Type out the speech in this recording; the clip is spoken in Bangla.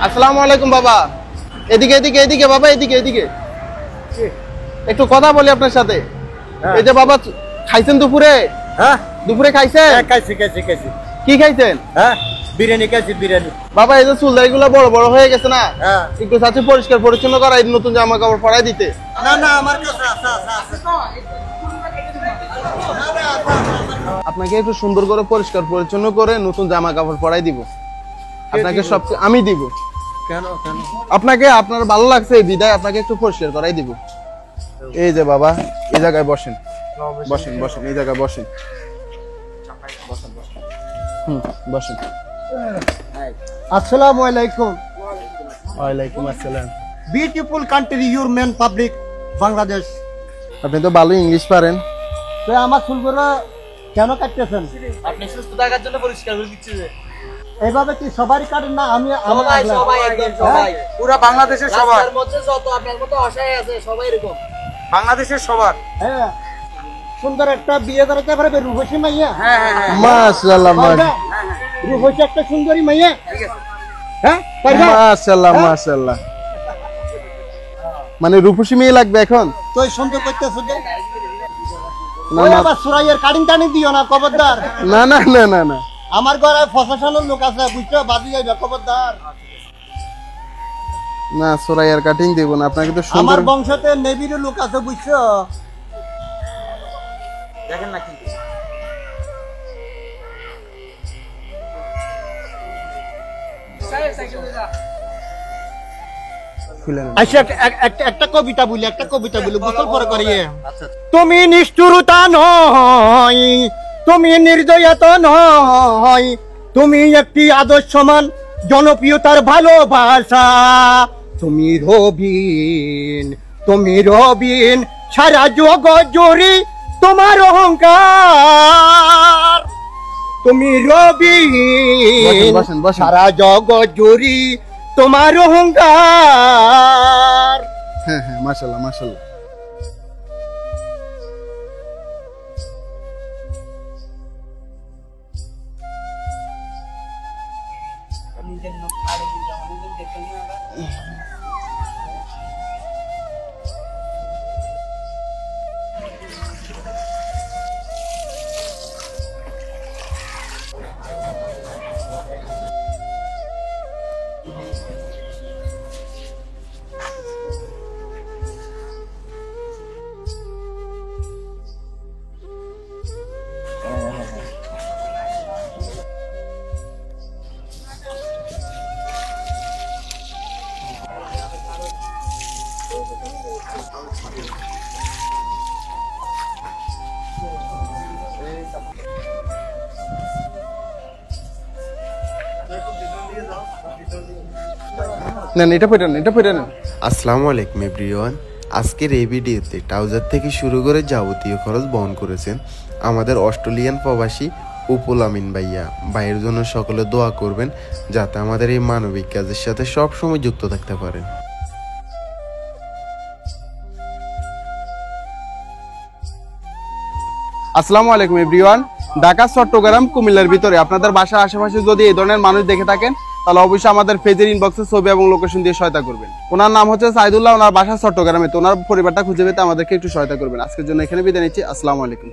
আসসালামু আলাইকুম বাবা। এদিকে এদিকে এদিকে বাবা, এদিকে এদিকে একটু কথা বলি আপনার সাথে। এই যে বাবা, খাইছেন দুপুরে? হ্যাঁ, দুপুরে খাইছেন? খাইছি। কি খাইছেন? হ্যাঁ, বিরিয়ানি খাইছি, বিরিয়ানি। বাবা, এই যে চুলদারি গুলো বড় বড় হয়ে গেছে না, হ্যাঁ, একটু চাচ্ছি পরিষ্কার পরিচ্ছন্ন করাই, নতুন জামা কাপড় পরাই দিতে। না আমার কাছে আছে। আপনাকে একটু সুন্দর করে পরিষ্কার পরিচ্ছন্ন করে নতুন জামা কাপড় পরাই দিব। আপনাকে সব আমি দিব। কেন? আপনাকে আপনার ভালো লাগছে এই বিদায়, আপনাকে একটু পরিষ্কার করাই দিব। এই যে বাবা, এই জায়গায় বসেন, এই জায়গায় বসেন। বসেন। আসসালামু আলাইকুম। ওয়ালাইকুম আসসালাম। Beautiful country your main public Bangladesh. আপনি তো ভালো ইংলিশ পারেন। তো আমার চুলগুলো কেন কাটতেছেন? আপনি সুস্থ থাকার জন্য পরিষ্কার করে দিচ্ছি। এইভাবে কি সবারই কাটেন না? আমি সবাই একদম সবাই, পুরো বাংলাদেশের সবার মধ্যে যত আপনার মতো অসহায় আছে সবাই এরকম, বাংলাদেশের সবার। হ্যাঁ, সুন্দর একটা বিয়ে করাতে পারবে রূপসী মাইয়া। হ্যাঁ, মাশাআল্লাহ, রূপসী একটা সুন্দরী মাইয়া। হ্যাঁ, মাশাআল্লাহ। মানে রূপসী মেয়ে লাগবে এখন? তো সুন্দর করতেছ যে আবার সুরাইয়ের কাটিং টানিং দিও না, খবরদার। না। আমার ঘরে প্রশাসনের লোক আছে, বুঝছো? বাদি যাইবে, খবরদার। না, সুরাইয়ার কাটিং দেব না, আপনাকে তো সুন্দর। আমার বংশতে নেভির লোক আছে, বুঝছো? দেখেন না কিন্তু আচ্ছা, একটা কবিতা বলি গোসল পরে করিয়ে। তুমি নিষ্ঠুরতা নয়, তুমি নির্দয়তা নয়, তুমি একটি আদর্শমান জনপ্রিয়তার ভালোবাসা। তুমি রবিন সারা জগৎ জুড়ে তোমার অহংকার। তুমি রবিন সারা জগৎ জুড়ে তোমার অহংকার। হ্যাঁ, মাশাআল্লাহ। আসসালামু আলাইকুম এভরিওয়ান। আজকের এই ভিডিওতে ট্রাউজার থেকে শুরু করে যাবতীয় খরচ বহন করেছেন আমাদের অস্ট্রেলিয়ান প্রবাসী উপল আমিন ভাইয়ের জন্য সকলে দোয়া করবেন, যাতে আমাদের এই মানবিক কাজের সাথে সবসময় যুক্ত থাকতে পারেন। আসসালামু আলাইকুম এভরিওয়ান। ঢাকা, চট্টগ্রাম, কুমিল্লার ভিতরে আপনাদের বাসার আশেপাশে যদি এই ধরনের মানুষ দেখে থাকেন, তাহলে অবশ্যই আমাদের পেজের ইনবক্সে ছবি এবং লোকেশন দিয়ে সহায়তা করবেন। ওনার নাম হচ্ছে সাইদুল্লাহ, ওনার বাসা চট্টগ্রামে। তো ওনার পরিবারটা খুঁজে পেতে আমাদেরকে একটু সহায়তা করবেন। আজকের জন্য এখানে বিদায় নিচ্ছি। আসসালামু আলাইকুম।